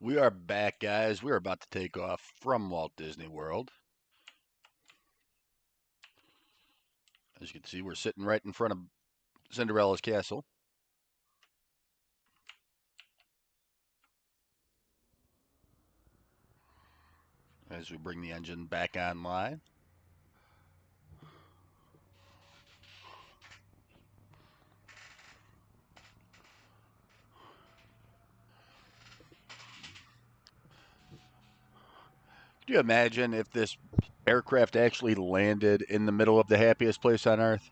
We are back, guys. We're about to take off from Walt Disney World. As you can see, we're sitting right in front of Cinderella's castle. As we bring the engine back online. Could you imagine if this aircraft actually landed in the middle of the happiest place on Earth?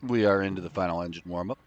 We are into the final engine warm up.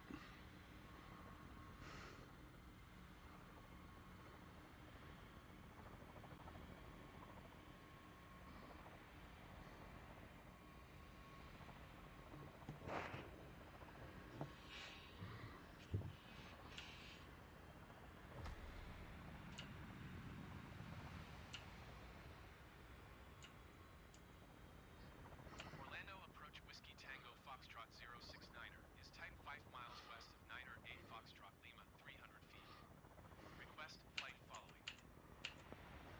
Orlando approach Whiskey Tango Foxtrot 069er is timed 5 miles west of 9er 8 Foxtrot Lima 300 feet. Request flight following.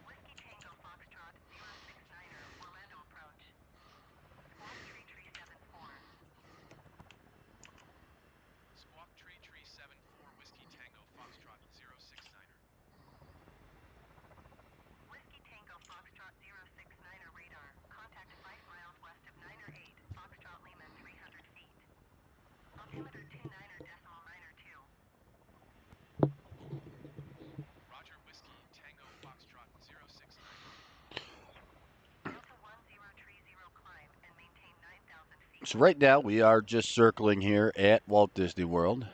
Whiskey Tango Foxtrot 069er Orlando approach. Squawk Tree 74. Squawk Tree 74 Whiskey Tango Foxtrot 069er. Whiskey Tango Foxtrot 069er radar. Contact 5 miles west of 9er 8 Foxtrot Lima 300 feet. Altimeter 29er decimal 9er 2. Roger Whiskey Tango Foxtrot 069er. Delta 1030 climb and maintain 9,000 feet. So, right now, we are just circling here at Walt Disney World.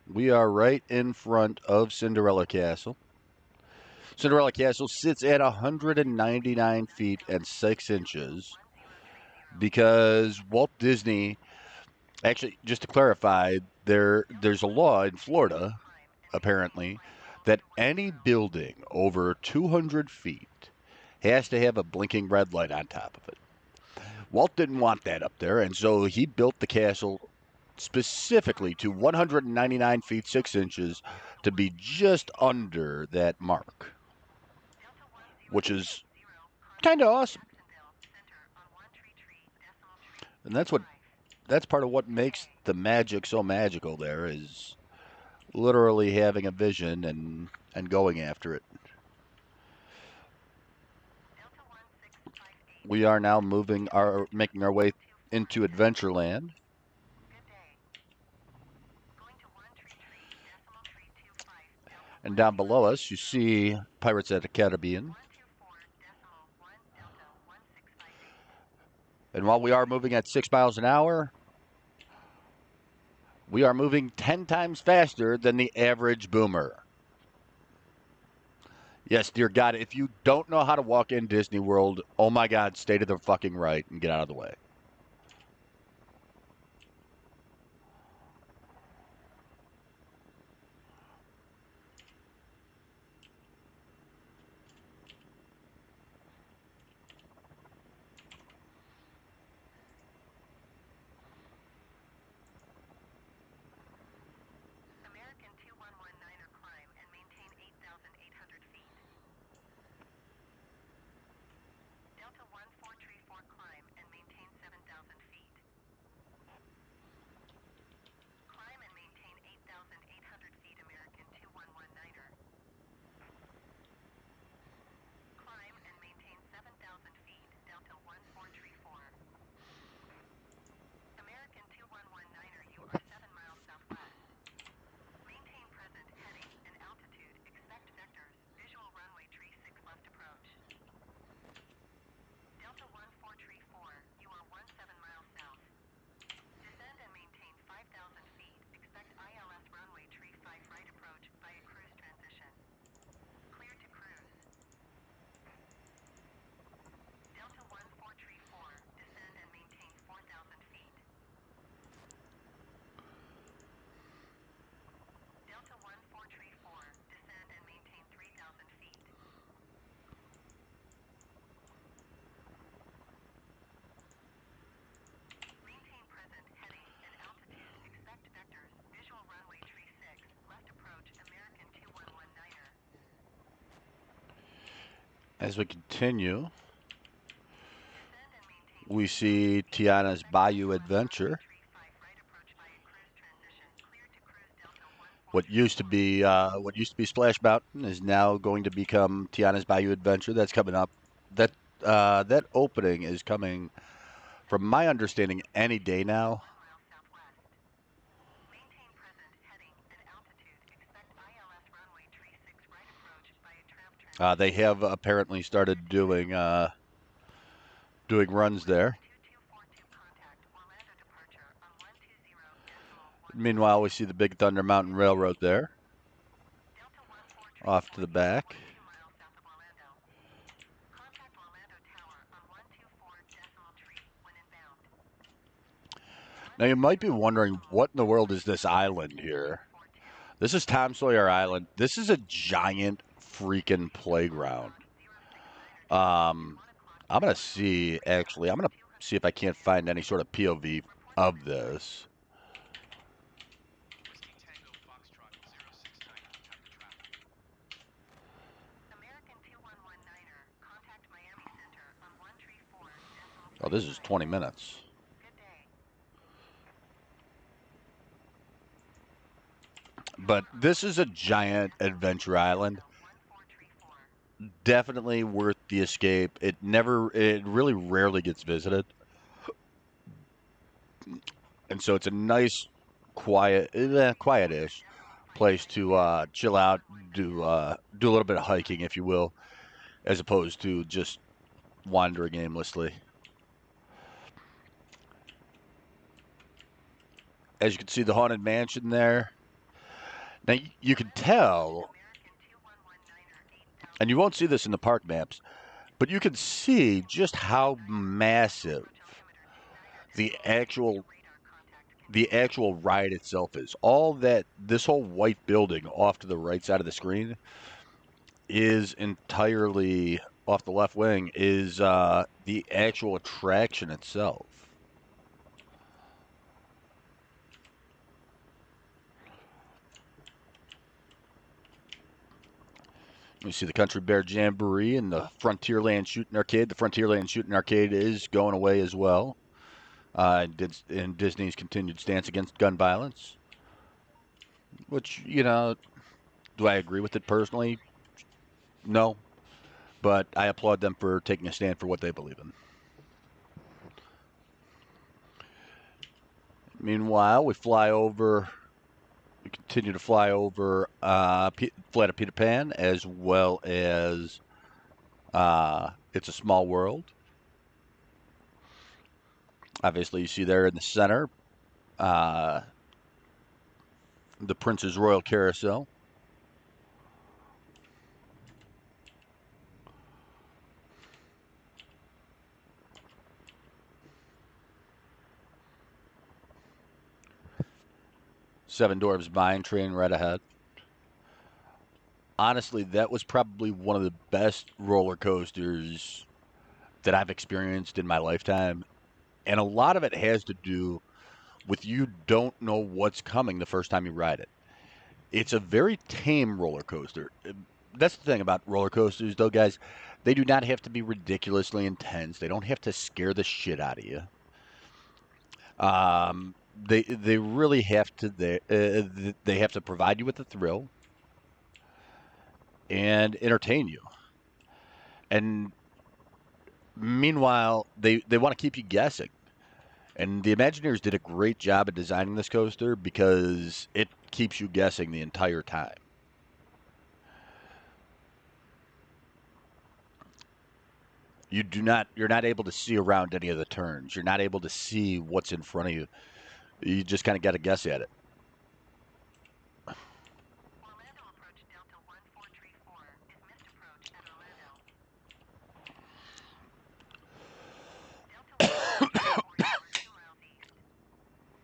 We are right in front of Cinderella Castle. Cinderella Castle sits at 199 feet and 6 inches because Walt Disney, actually, just to clarify, there's a law in Florida, apparently, that any building over 200 feet has to have a blinking red light on top of it. Walt didn't want that up there, and so he built the castle specifically to 199 feet 6 inches to be just under that mark, which is kind of awesome. And that's part of what makes the magic so magical there is literally having a vision and going after it. We are now making our way into Adventureland. And down below us, you see Pirates of the Caribbean. And while we are moving at 6 miles an hour, we are moving 10 times faster than the average boomer. Yes, dear God, if you don't know how to walk in Disney World, oh my God, stay to the fucking right and get out of the way. American 2119er, climb and maintain 8,800 feet. Delta 1434, climb and maintain 7,000 feet. Climb and maintain 8,800 feet, American 2119er. Climb and maintain 7,000 feet, Delta 1434. American 2119er, you are 7 miles southwest. Maintain present heading and altitude, expect vectors, visual runway 36 left approach. Delta 1434, you are 17 miles south. Descend and maintain 5,000 feet, expect ILS runway 35 right approach via cruise transition. Clear to cruise. Delta 1434, descend and maintain 4,000 feet. Delta 1434, descend and maintain 3,000 feet. Maintain present heading and altitude, expect vectors, visual runway 36, left approach, American 2119er. As we continue, Descend and maintain we 3,000 see feet, Tiana's expect Bayou ILS runway Adventure. 35 right approach via cruise transition. Clear to cruise, Delta What used to 1434. be Splash Mountain is now going to become Tiana's Bayou Adventure. That's coming up. That that opening is coming, from my understanding, any day now. 1 mile southwest. Maintain present heading and altitude, expect ILS runway 36 right approach via tram transition. They have apparently started doing runs there. 2242, contact Orlando departure on 120.142. Meanwhile, we see the Big Thunder Mountain Railroad there, Delta off to 1434, the you are back. 12 miles south of Orlando. Contact Orlando Tower on 124.3 when inbound. Now, you might be wondering, what in the world is this island here? This is Tom Sawyer Island. This is a giant freaking playground. Um, I'm gonna see. Actually, I'm gonna see if I can't find any sort of POV of this. Whiskey Tango Foxtrot 069er, have the traffic. American 2119er, contact Miami Center on 134.5. Oh, this is 20 minutes. Good day. But this is a giant adventure island. 1434. Definitely worth the escape. It really rarely gets visited, and so it's a nice, quietish place to chill out, do a little bit of hiking, if you will, as opposed to just wandering aimlessly. As you can see, the haunted mansion there. Now you can tell, American 2119er, 8,000. and you won't see this in the park maps, but you can see just how massive Altimeter 29er, the decimal actual radar contact. the actual ride itself is. All that this whole white building off to the right side of the screen is entirely off the left wing is the actual attraction itself. We see the Country Bear Jamboree and the Frontierland Shooting Arcade. The Frontierland Shooting Arcade is going away as well. In Disney's continued stance against gun violence, which, do I agree with it personally? No, but I applaud them for taking a stand for what they believe in. Meanwhile, we continue to fly over Flight of Peter Pan, as well as It's a Small World. Obviously, you see there in the center uh, the Prince's Royal Carousel. Seven Dwarfs Mine Train right ahead. Honestly, that was probably one of the best roller coasters that I've experienced in my lifetime. And a lot of it has to do with you don't know what's coming the first time you ride it. It's a very tame roller coaster. That's the thing about roller coasters, though, guys. They do not have to be ridiculously intense. They don't have to scare the shit out of you. They really have to they have to provide you with a thrill and entertain you. And meanwhile, they want to keep you guessing. And the Imagineers did a great job at designing this coaster because it keeps you guessing the entire time. You're not able to see around any of the turns. You're not able to see what's in front of you. You just kind of got to guess at it. Orlando approach Delta 1434 is missed approach at Orlando. Delta 1434, you are 2 miles east.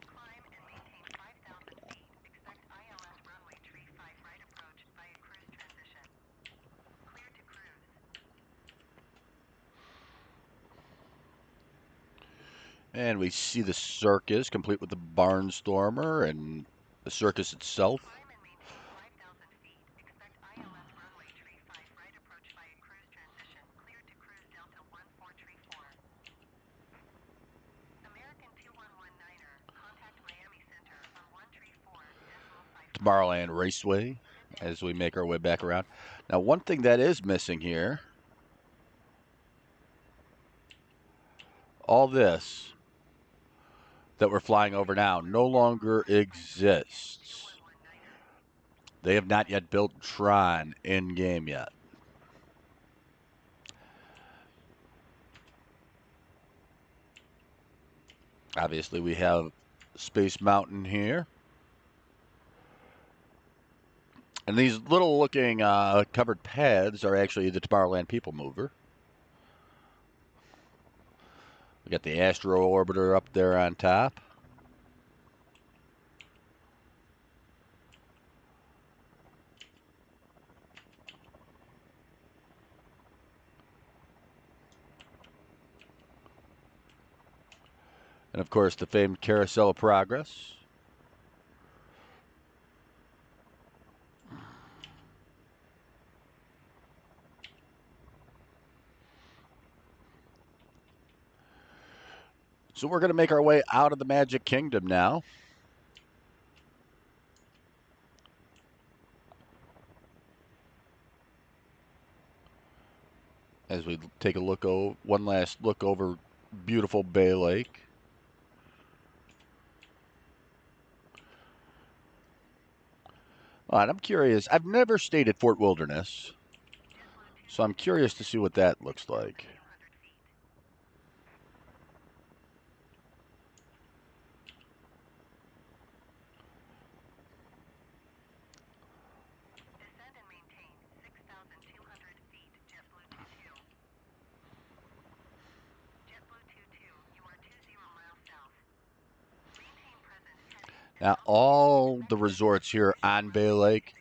Climb and maintain 5,000 feet. Expect ILS runway tree 5 right approach via cruise transition. Clear to cruise. And we see the circus complete with the barnstormer and the circus itself. Climb and maintain 5,000 feet. Expect ILS runway tree 5 right approach via cruise transition. Clear to cruise Delta 1434. American 2119er. Contact Miami Center on 134.5. Tomorrowland Raceway as we make our way back around. Now, one thing that is missing here, all this that we're flying over now no longer exists. They have not yet built Tron in game yet. Obviously, we have Space Mountain here. And these little looking covered paths are actually the Tomorrowland People Mover. We got the Astro Orbiter up there on top. And of course, the famed Carousel of Progress. So we're going to make our way out of the Magic Kingdom now. As we take a look one last look over beautiful Bay Lake. All right, I'm curious. I've never stayed at Fort Wilderness, so I'm curious to see what that looks like. Descend and maintain 6,200 feet. JetBlue 22. JetBlue 22, you are 20 miles south. Maintain present heading and Now, all the resorts here on Bay Lake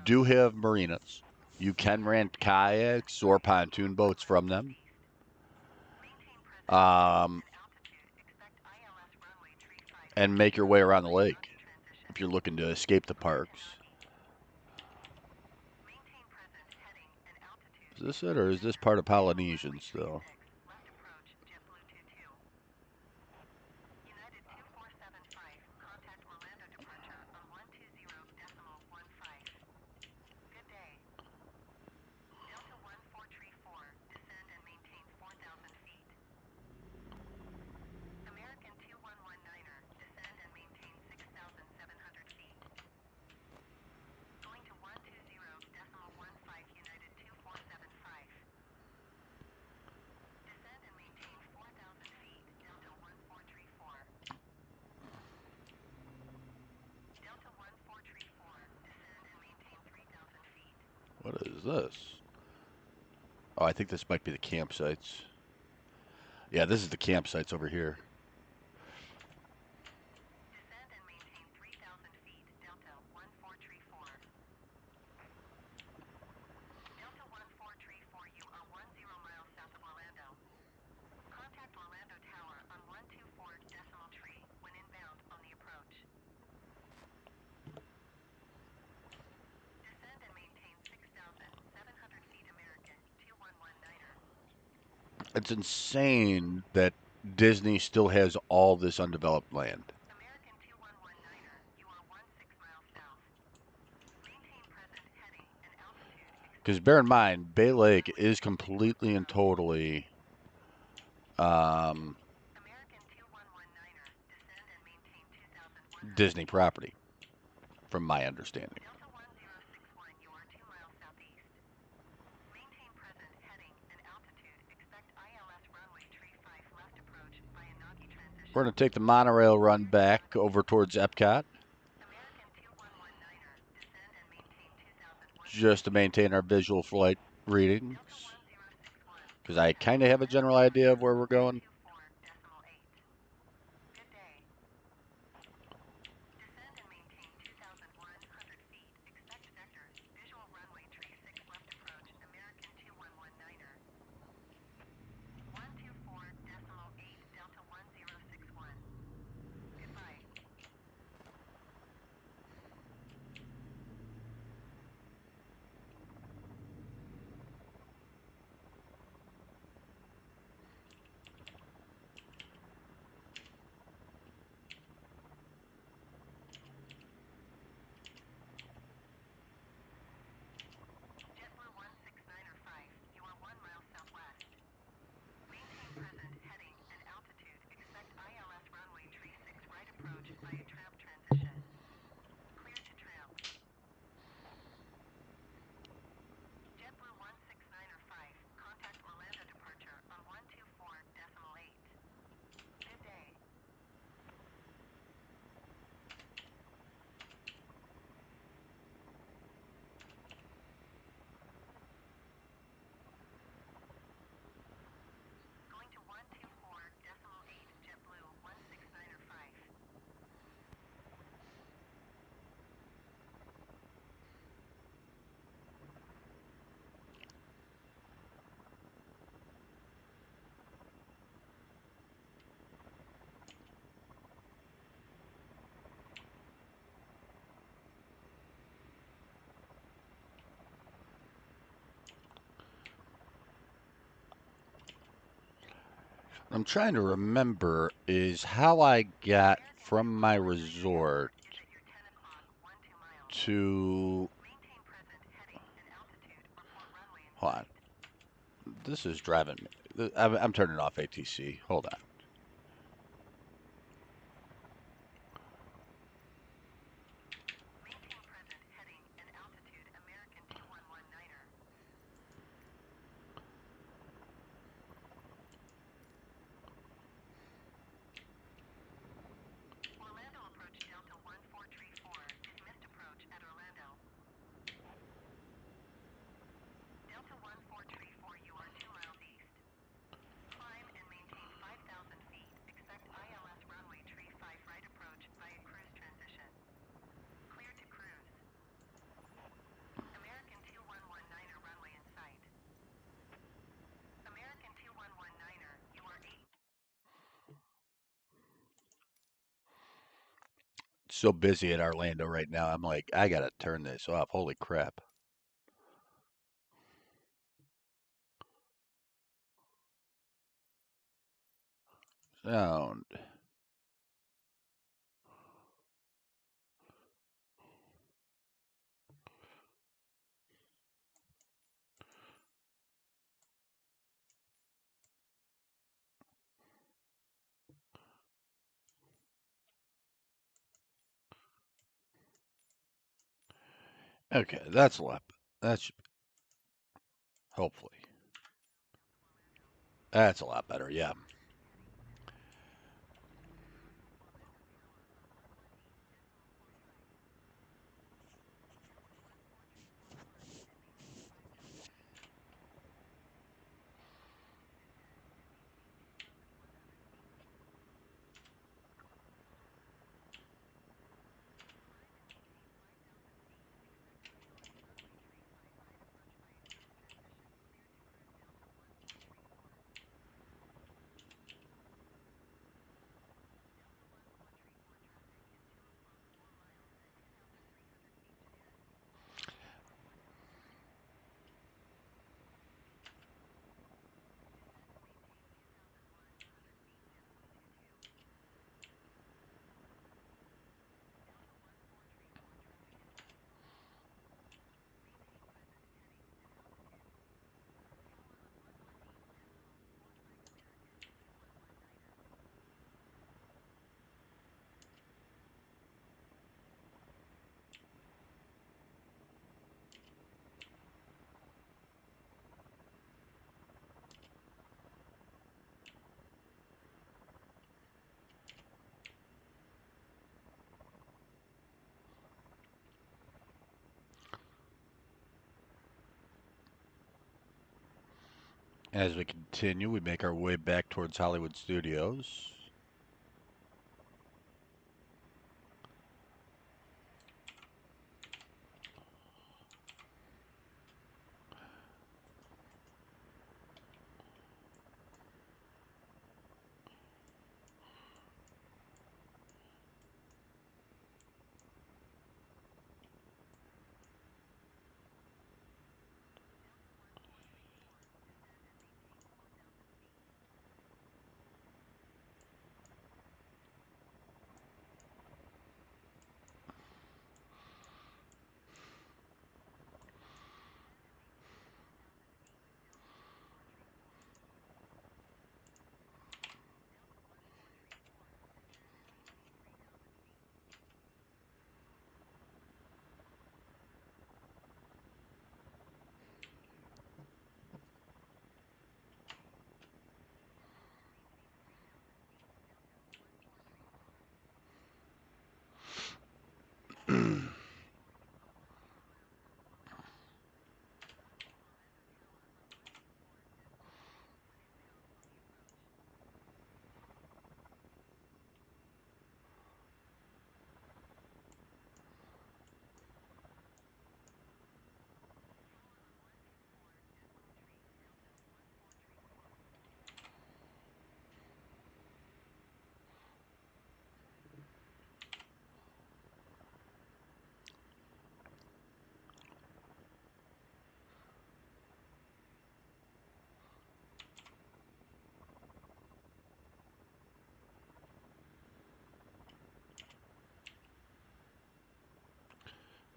do have marinas. You can rent kayaks or pontoon boats from them. maintain present Um, and altitude. Expect ILS runway tree 5 and make your way around the lake transition. if you're looking to escape the parks. Maintain present heading and altitude. Is this it, or is this part of Polynesian still? Left approach JetBlue 22. United 2475. Contact Orlando departure on 120.15. Good day. Delta 1434. Descend and maintain 4,000 feet. American 2119er. Descend and maintain 6,700 feet. Going to 120.15 United 2475. What is this? Oh, I think this might be the campsites. Yeah, this is the campsites over here. Descend and maintain 3,000 feet, Delta 1434. Delta 1434, you are 10 miles south of Orlando. Contact Orlando Tower on 124.3 when inbound on the approach. Descend and maintain 6,700 feet, American 2119er. It's insane that Disney still has all this undeveloped land. American 2119er, you are 16 miles south. Maintain present heading and altitude. Because bear in mind, Bay Lake is completely and totally um, American 2119er, descend and maintain 2,100. Disney property, from my understanding. Delta 1061, you are 2 miles southeast. Maintain present heading and altitude. Expect ILS runway 35 left approach by Inagi transition. We're going to take the monorail run back over towards Epcot American 2119er, descend and maintain 2,100. just to maintain our visual flight readings. Delta 1061. Because I kind of have a general idea of where we're going. 24.8. Good day. Descend and maintain 2,100 feet. Expect vectors. Visual runway 36 left approach. American 2119er. 124.8 Delta 1061. Goodbye. JetBlue 169er 5, you are 1 mile southwest. Maintain present heading and altitude. Expect ILS runway 36 right approach by a tramp transition. Clear to tramp. JetBlue 169er 5, contact Orlando departure on 124.8. Good day. Going to 124.8 JetBlue 169er 5. I'm trying to remember is how I got from my resort Is at your 10 o'clock 12 miles. to. Maintain present heading and altitude. Report runway in Hold on. sight. This is driving me. I'm turning off ATC. Hold on. Maintain present heading and altitude. American 2119er. Orlando approach Delta 1434. Dismissed approach at Orlando. Delta 1434, you are 2 miles east. Climb and maintain 5,000 feet. Expect ILS runway 35 right approach via cruise transition. Clear to cruise. American 2119er runway in sight. American 2119er, you are 8. It's so busy at Orlando right now. I'm like, I gotta turn this off. Holy crap. Sound. Okay, that's a lot. That's hopefully. That's a lot better. Yeah. As we continue, we make our way back towards Hollywood Studios.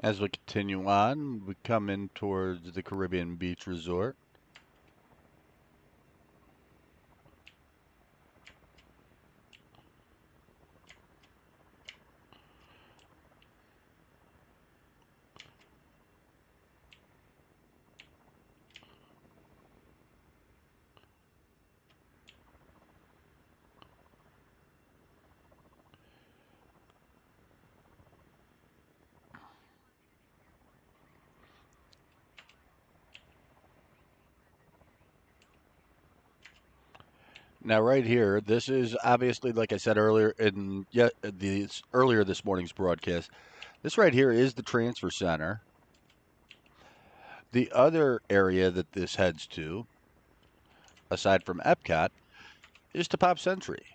As we continue on, we come in towards the Caribbean Beach Resort. Now, right here, this is obviously, like I said earlier in earlier this morning's broadcast. This right here is the transfer center. The other area that this heads to, aside from Epcot, is to Pop Century.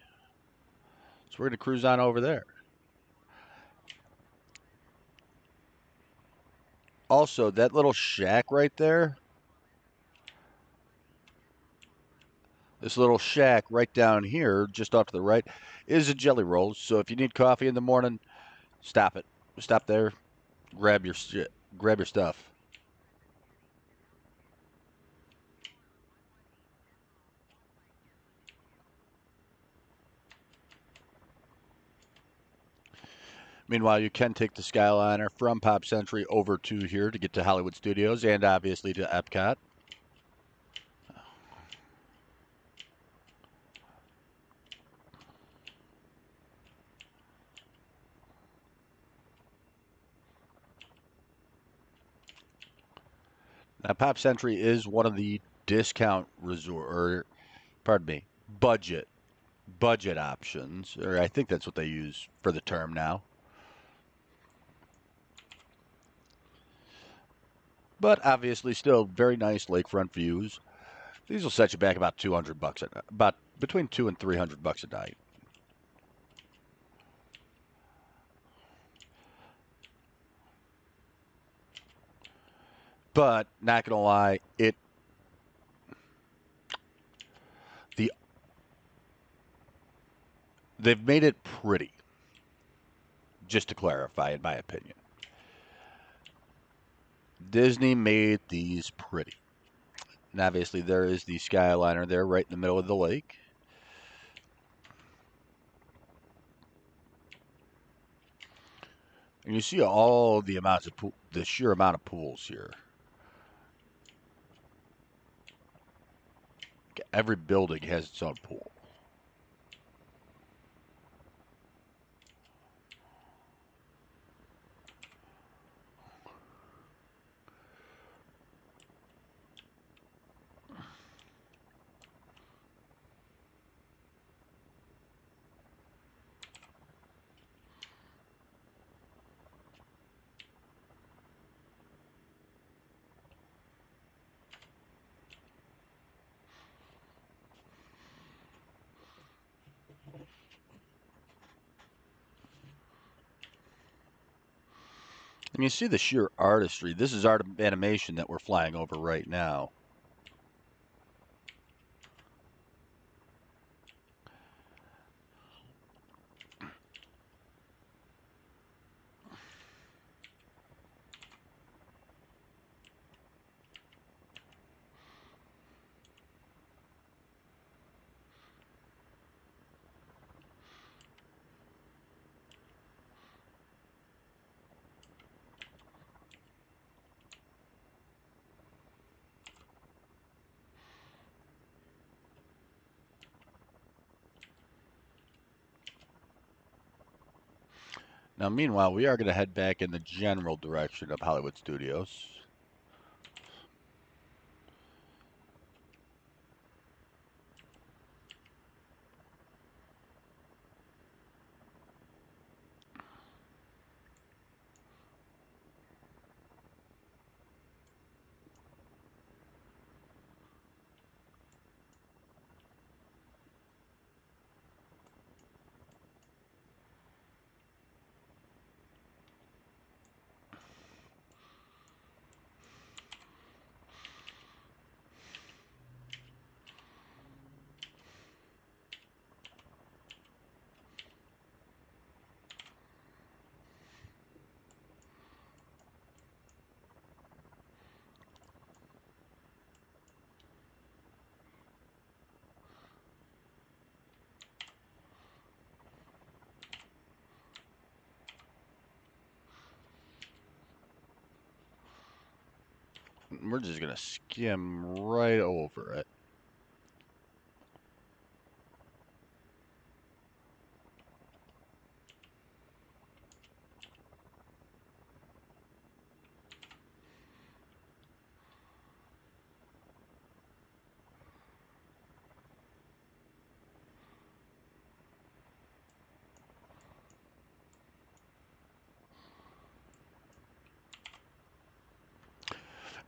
So we're going to cruise on over there. Also, that little shack right there, this little shack right down here, just off to the right, is a Jelly Rolls. So if you need coffee in the morning, stop it. Stop there, grab your shit, grab your stuff. Meanwhile, you can take the Skyliner from Pop Century over to here to get to Hollywood Studios and obviously to Epcot. Now, Pop Century is one of the discount resort, or pardon me, budget options, or I think that's what they use for the term now. But obviously, still very nice lakefront views. These will set you back about 200 bucks, about between 2 and 300 bucks a night. But not gonna lie, the they've made it pretty. Just to clarify, in my opinion, Disney made these pretty. And obviously, there is the Skyliner there, right in the middle of the lake. And you see all the amounts of the sheer amount of pools here. Every building has its own pool. You see the sheer artistry. This is art animation that we're flying over right now. Now, meanwhile, we are going to head back in the general direction of Hollywood Studios. We're just going to skim right over it.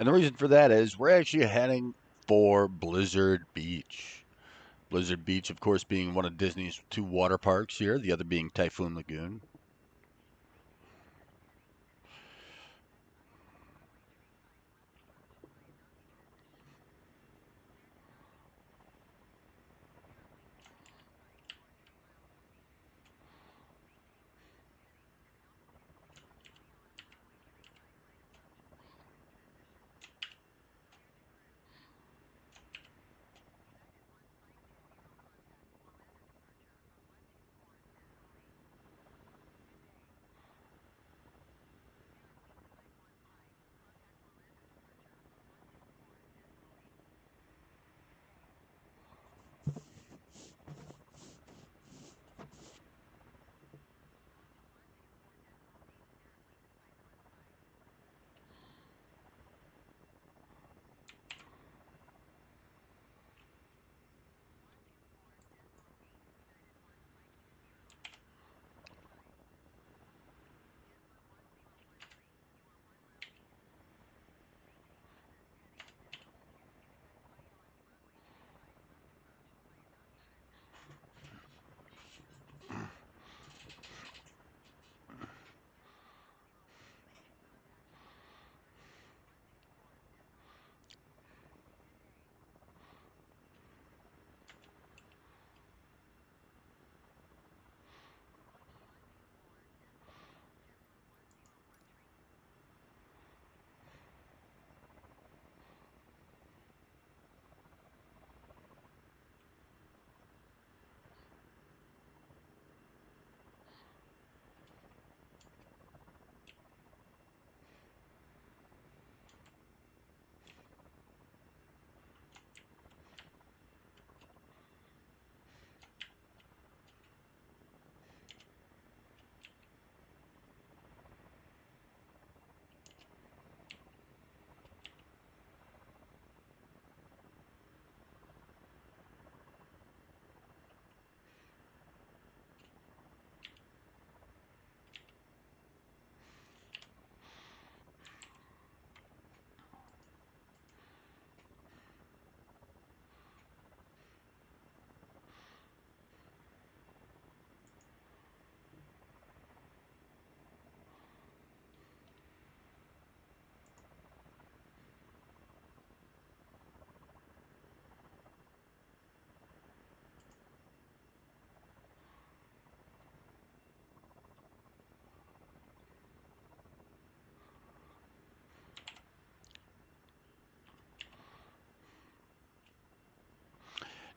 And the reason for that is we're actually heading for Blizzard Beach. Blizzard Beach, of course, being one of Disney's two water parks here, the other being Typhoon Lagoon.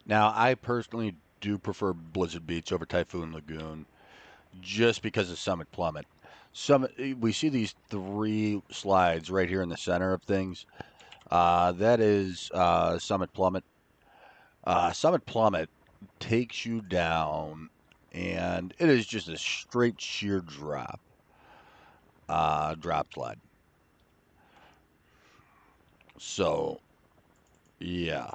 Now, I personally do prefer Blizzard Beach over Typhoon Lagoon just because of Summit Plummet. We see these three slides right here in the center of things. That is Summit Plummet. Summit Plummet takes you down, and it is just a straight sheer drop slide. So, yeah.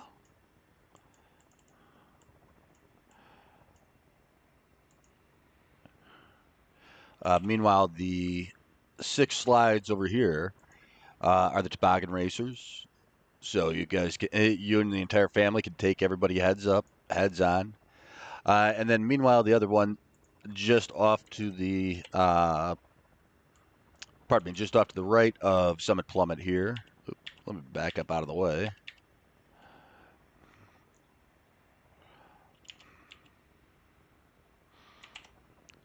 Meanwhile, the six slides over here are the toboggan racers. So you guys can, you and the entire family can take everybody heads up, heads on. And then meanwhile, the other one just off to the, pardon me, just off to the right of Summit Plummet here. Let me back up out of the way.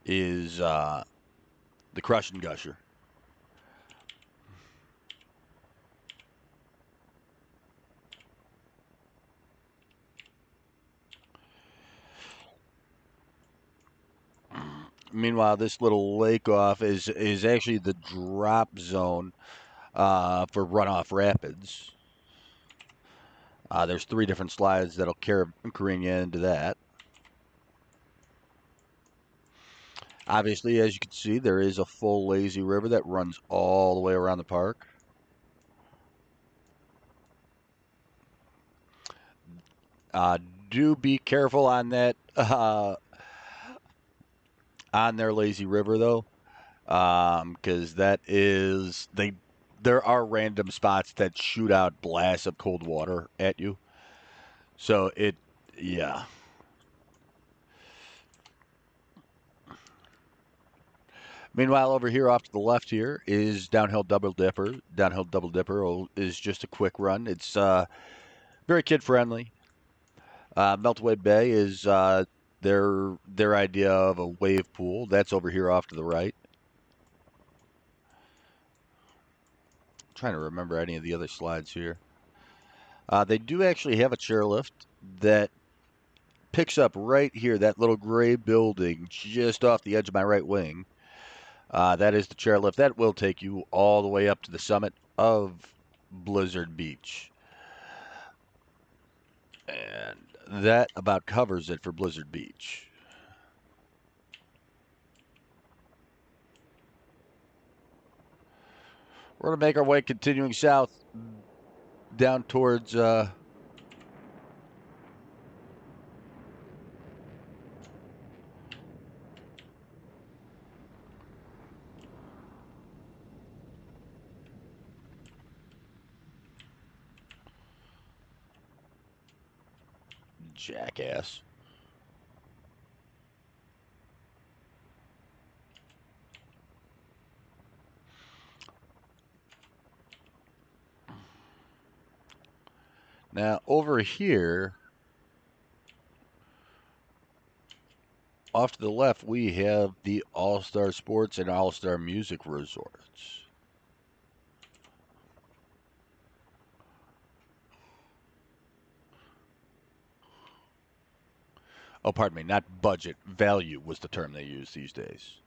Is the Crush and Gusher. Meanwhile, this little lake off is actually the drop zone for runoff rapids. There's three different slides that'll carry you into that. Obviously, as you can see, there is a full lazy river that runs all the way around the park. Uh, do be careful on that on their lazy river though, because that is they. There are random spots that shoot out blasts of cold water at you. So yeah. Meanwhile, over here off to the left here is Downhill Double Dipper. Downhill Double Dipper is just a quick run. It's very kid friendly. Meltaway Bay is their idea of a wave pool. That's over here off to the right. I'm trying to remember any of the other slides here. They do actually have a chairlift that picks up right here, that little gray building just off the edge of my right wing. That is the chairlift. That will take you all the way up to the summit of Blizzard Beach. And that about covers it for Blizzard Beach. We're going to make our way continuing south down towards Jackass. Now, over here, off to the left, we have the All Star Sports and All Star Music Resorts. Oh, pardon me, not budget, value was the term they use these days.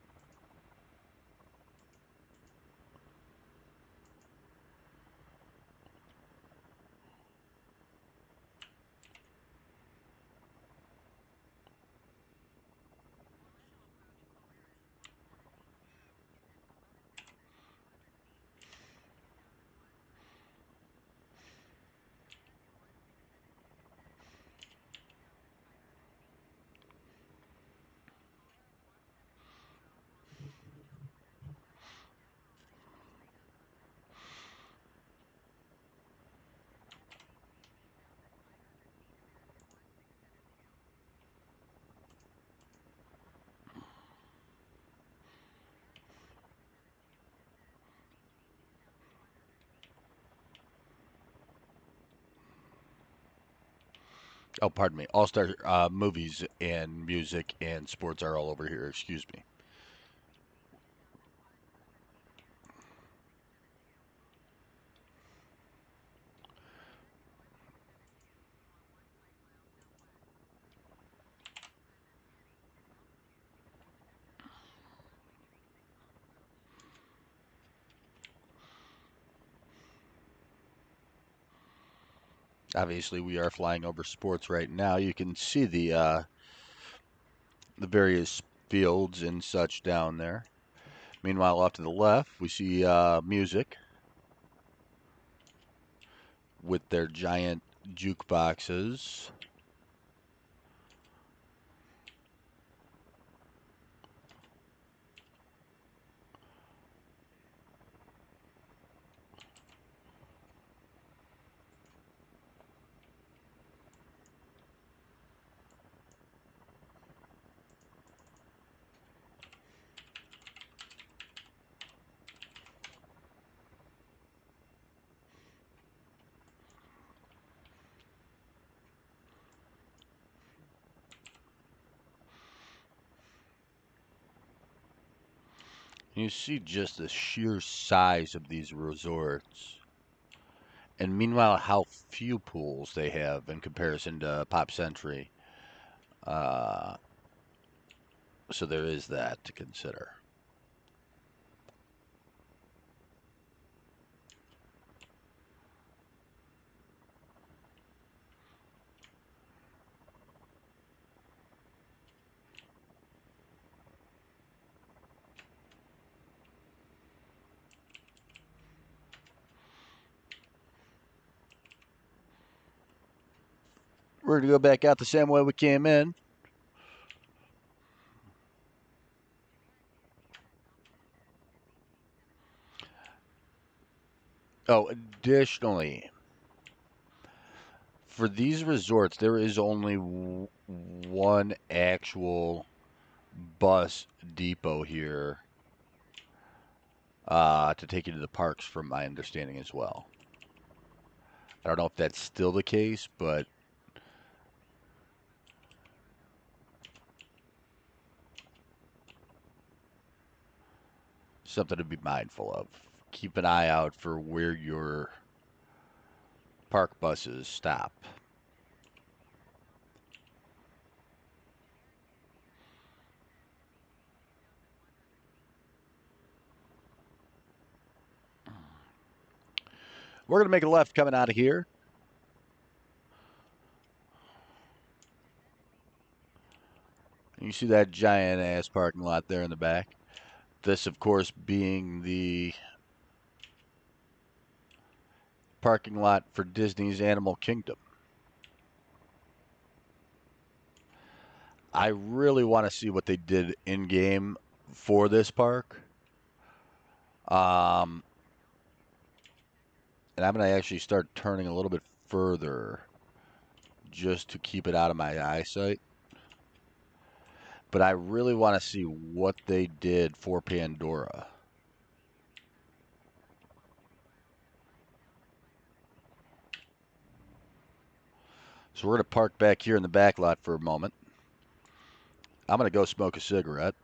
Oh, pardon me. All Star movies and music and sports are all over here. Excuse me. Obviously, we are flying over sports right now. You can see the various fields and such down there. Meanwhile, off to the left, we see music with their giant jukeboxes. You see just the sheer size of these resorts. And meanwhile, how few pools they have in comparison to Pop Century. Uh, so there is that to consider. We're going to go back out the same way we came in. Oh, additionally, for these resorts, there is only one actual bus depot here to take you to the parks, from my understanding as well. I don't know if that's still the case, but something to be mindful of. Keep an eye out for where your park buses stop. We're going to make a left coming out of here. You see that giant ass parking lot there in the back. This, of course, being the parking lot for Disney's Animal Kingdom. I really want to see what they did in game for this park. Um, and I'm going to actually start turning a little bit further just to keep it out of my eyesight. But I really want to see what they did for Pandora. So we're going to park back here in the back lot for a moment. I'm going to go smoke a cigarette.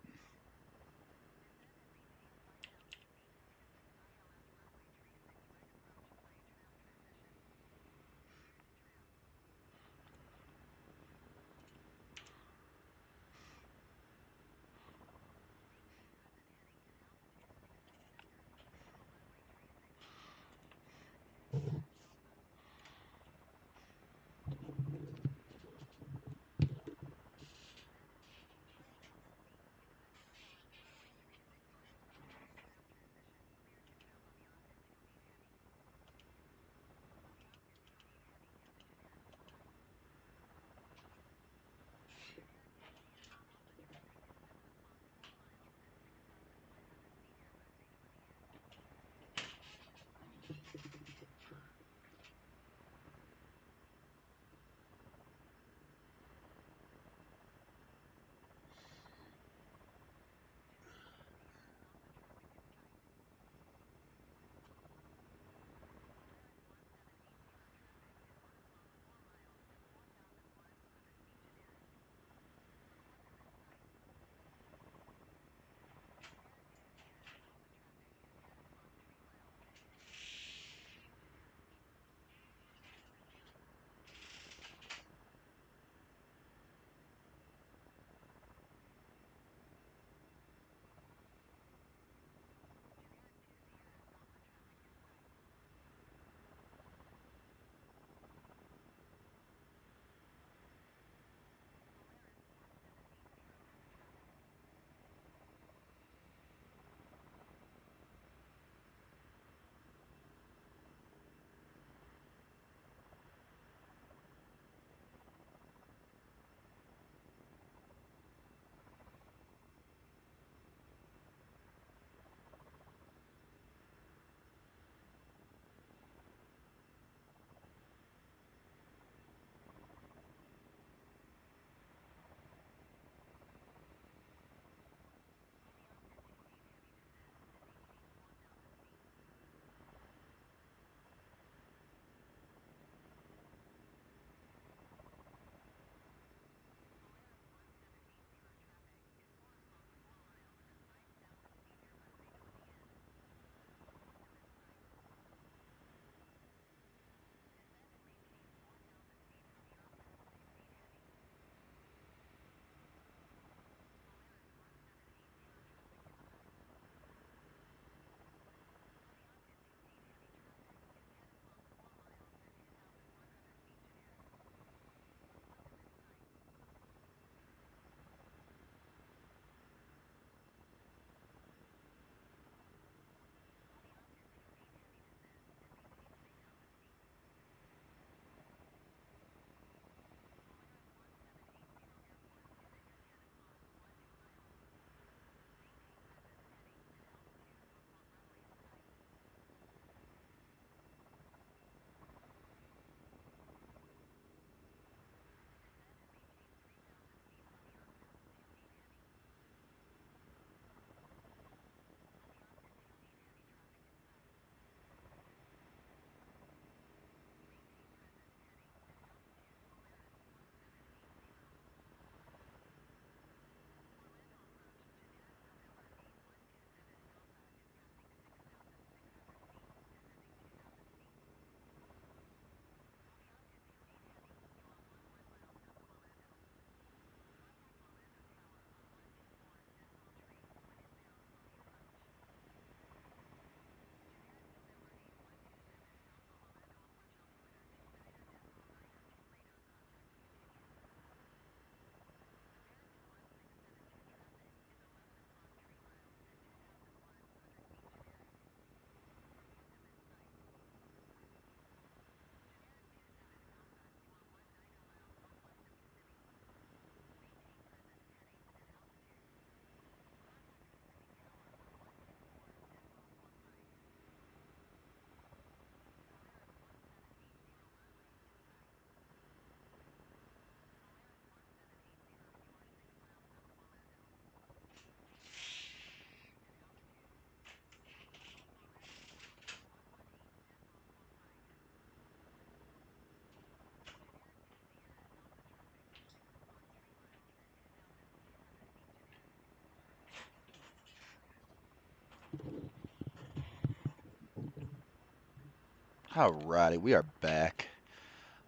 Alrighty, we are back.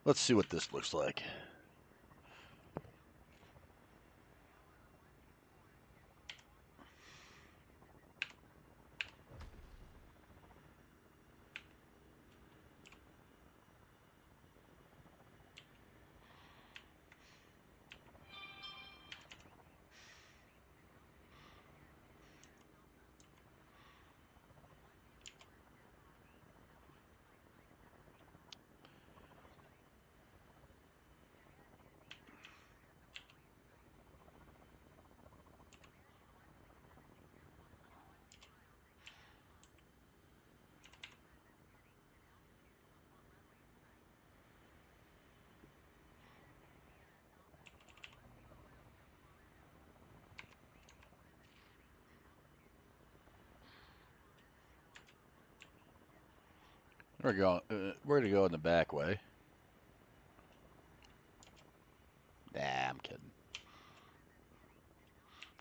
Let's see what this looks like. We're gonna go in the back way. Nah, I'm kidding.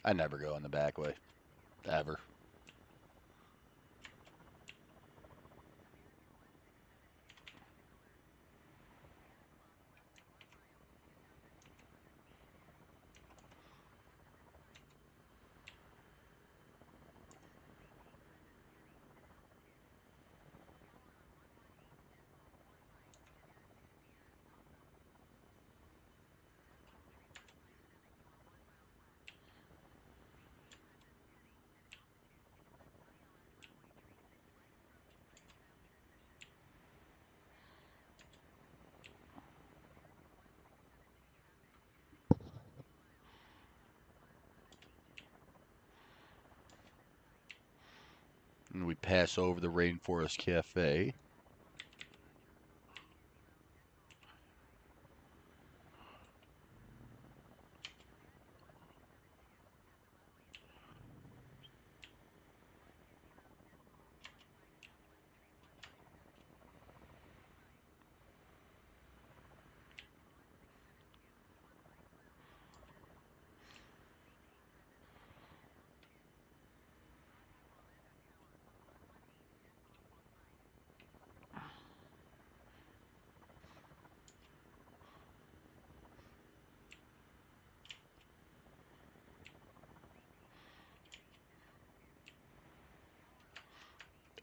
I never go in the back way, ever. And we pass over the Rainforest Cafe.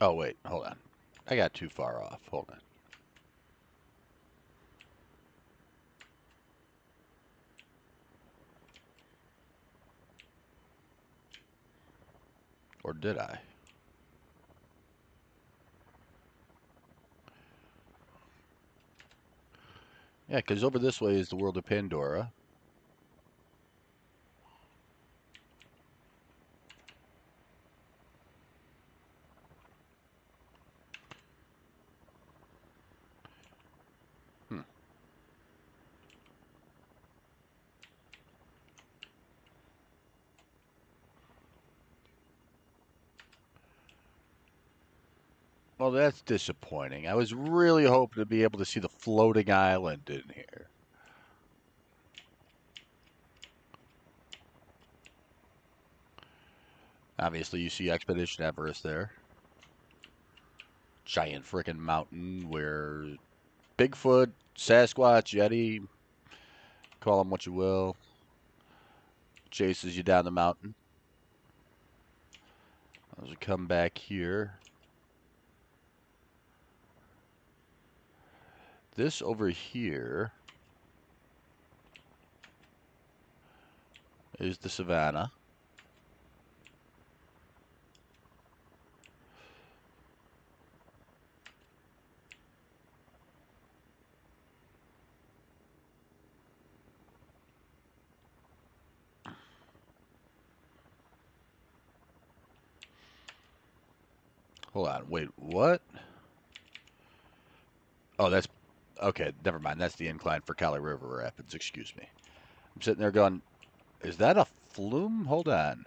Oh wait, hold on. I got too far off. Hold on. Or did I? Yeah, because over this way is the world of Pandora. Hmm. Well, that's disappointing. I was really hoping to be able to see the floating island in here. Obviously, you see Expedition Everest there. Giant freaking mountain where Bigfoot, Sasquatch, Yeti, call them what you will, chases you down the mountain. As we come back here, this over here is the savannah. Hold on, wait, what? Oh, that's okay. Never mind. That's the incline for Cali River Rapids. Excuse me. I'm sitting there going, is that a flume? Hold on.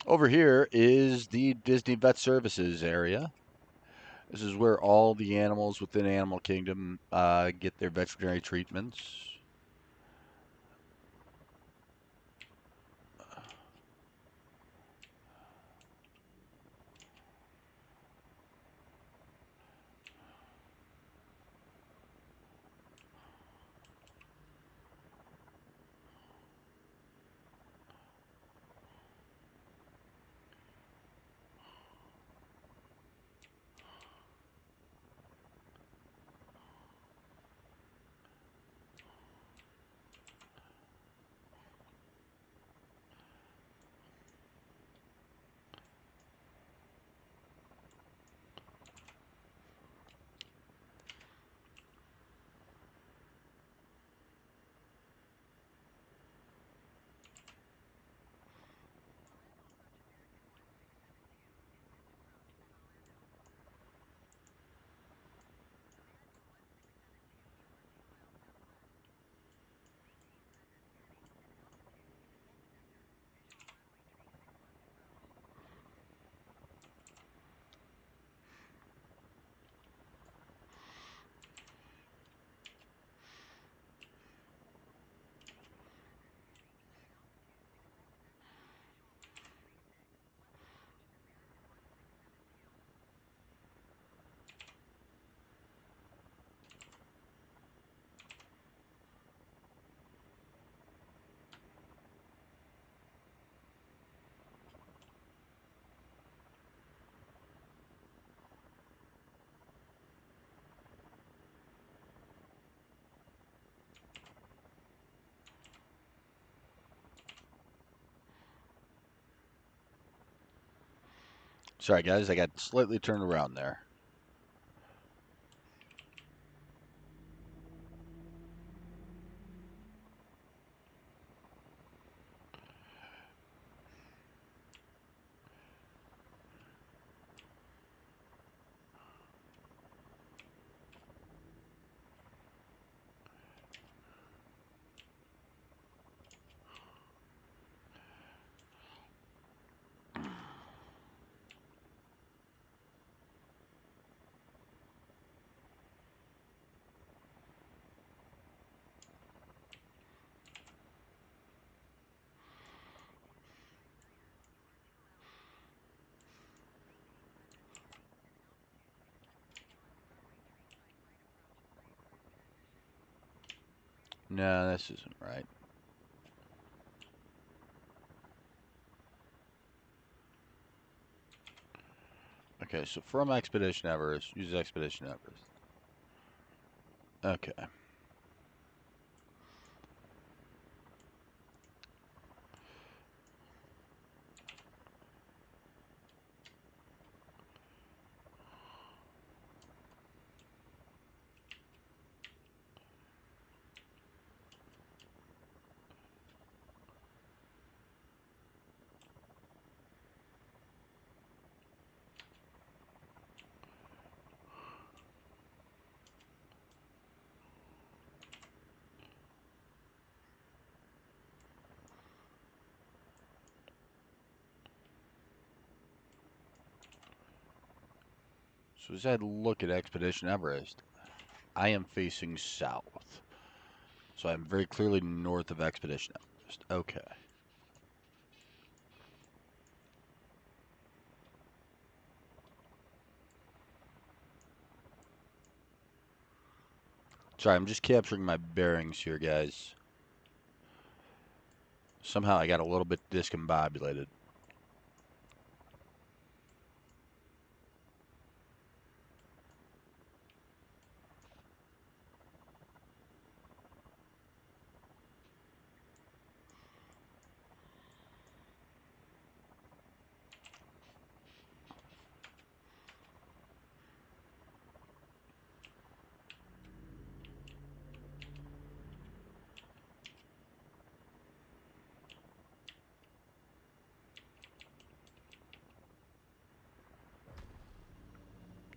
Over here is the Disney Vet Services area. This is where all the animals within Animal Kingdom get their veterinary treatments. Sorry, guys, I got slightly turned around there. No, this isn't right. Okay, so from Expedition Everest, use Expedition Everest. Okay. So as I look at Expedition Everest, I am facing south. So I'm very clearly north of Expedition Everest. Okay. Sorry, I'm just capturing my bearings here, guys. Somehow I got a little bit discombobulated.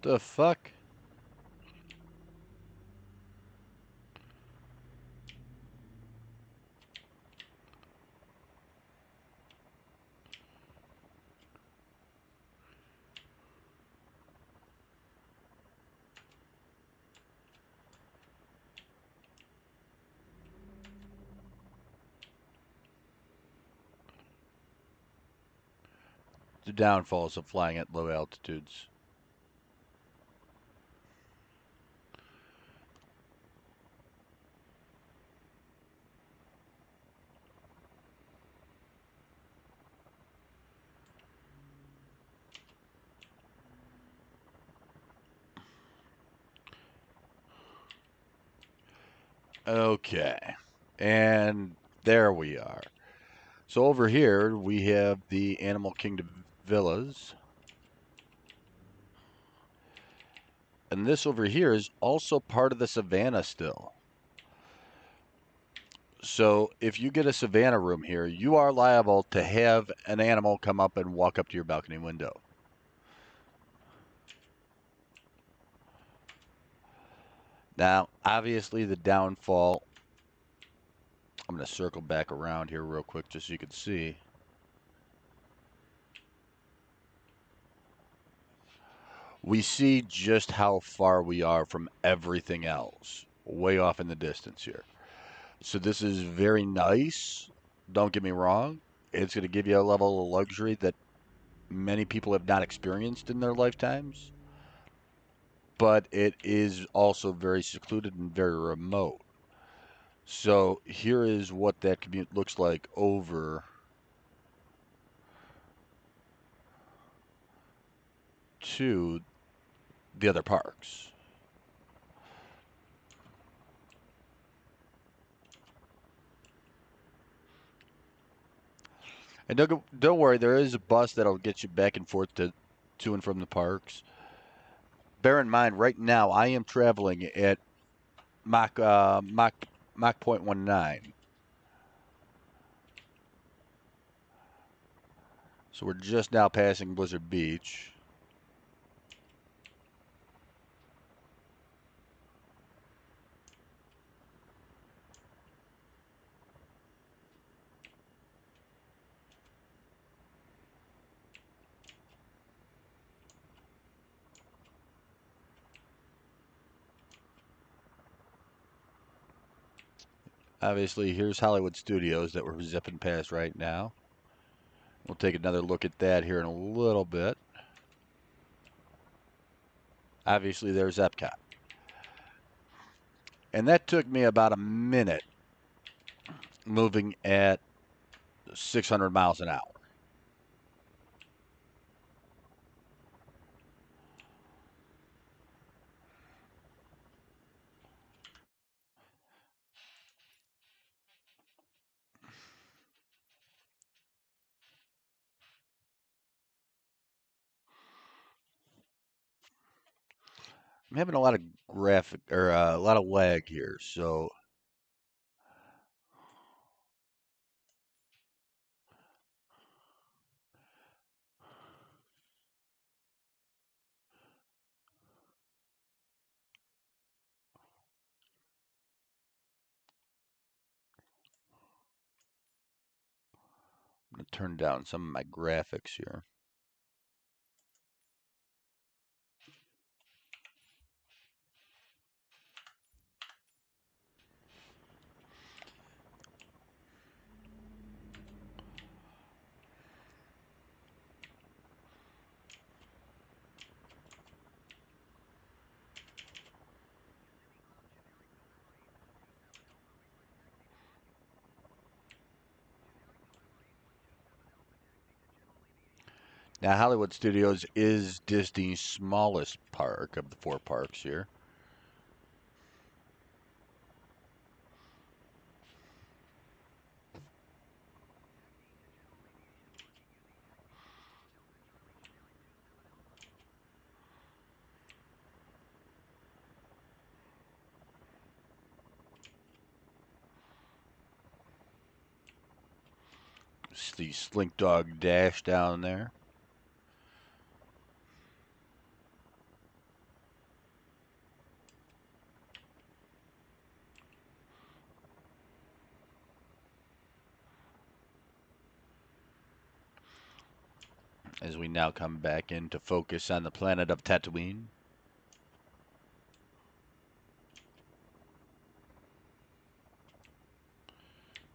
The fuck? The downfalls of flying at low altitudes. Okay. And there we are. So over here we have the Animal Kingdom villas. And this over here is also part of the savannah still. So if you get a savannah room here, you are liable to have an animal come up and walk up to your balcony window. Now, obviously, the downfall, I'm going to circle back around here real quick just so you can see. We see just how far we are from everything else, way off in the distance here. So this is very nice. Don't get me wrong. It's going to give you a level of luxury that many people have not experienced in their lifetimes, but it is also very secluded and very remote. So here is what that commute looks like over to the other parks. And don't worry, there is a bus that'll get you back and forth to to and from the parks. Bear in mind, right now I am traveling at Mach 0.19. So we're just now passing Blizzard Beach. Obviously, here's Hollywood Studios that we're zipping past right now. We'll take another look at that here in a little bit. Obviously, there's Epcot. And that took me about a minute moving at 600 miles an hour. I'm having a lot of graphic or a lot of lag here, so I'm going to turn down some of my graphics here. Now, Hollywood Studios is Disney's smallest park of the four parks here. It's the Slink Dog Dash down there. As we now come back in to focus on the planet of Tatooine.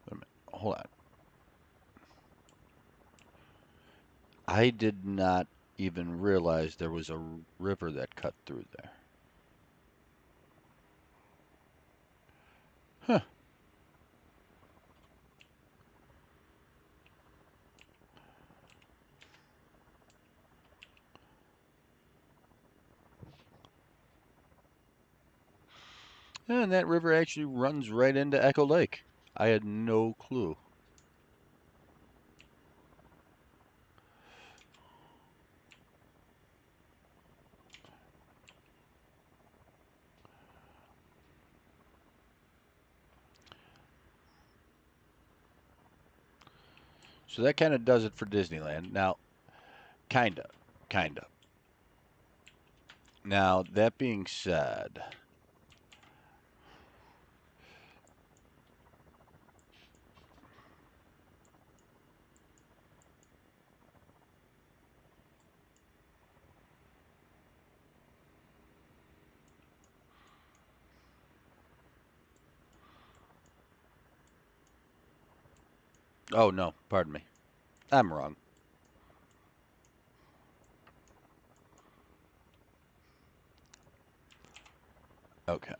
Wait a minute. Hold on. I did not even realize there was a river that cut through there. Huh. And that river actually runs right into Echo Lake. I had no clue. So that kind of does it for Disneyland. Now, kinda, kinda. Now, that being said, oh no, pardon me. I'm wrong. Okay.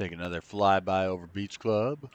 Take another flyby over Beach Club.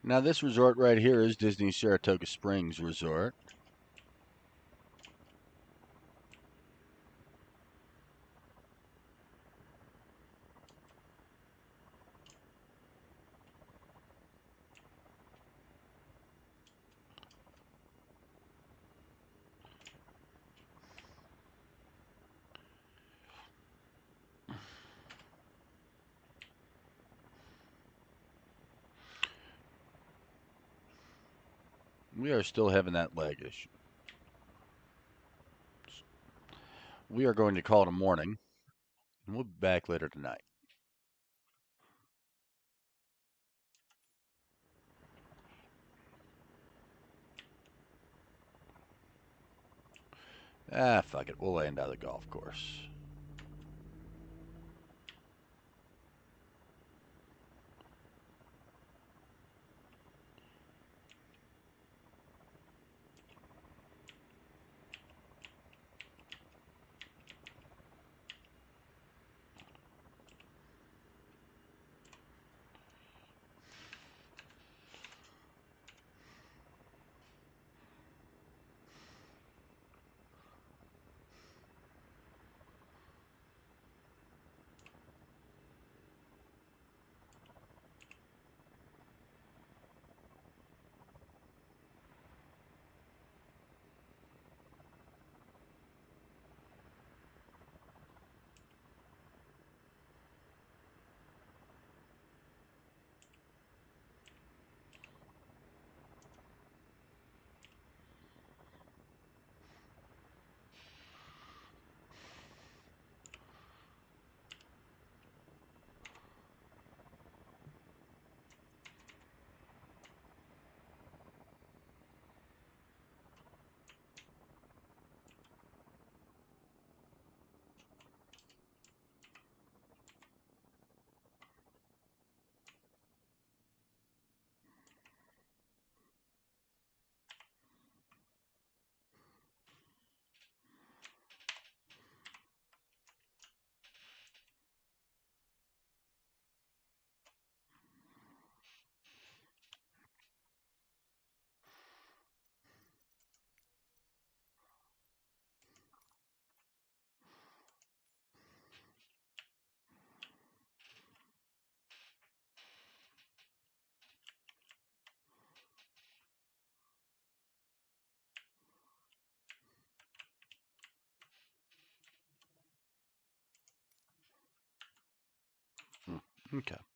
Now, this resort right here is Disney Saratoga Springs Resort. We are still having that lag issue. We are going to call it a morning, and we'll be back later tonight. Ah, fuck it. We'll land out of the golf course. Okay.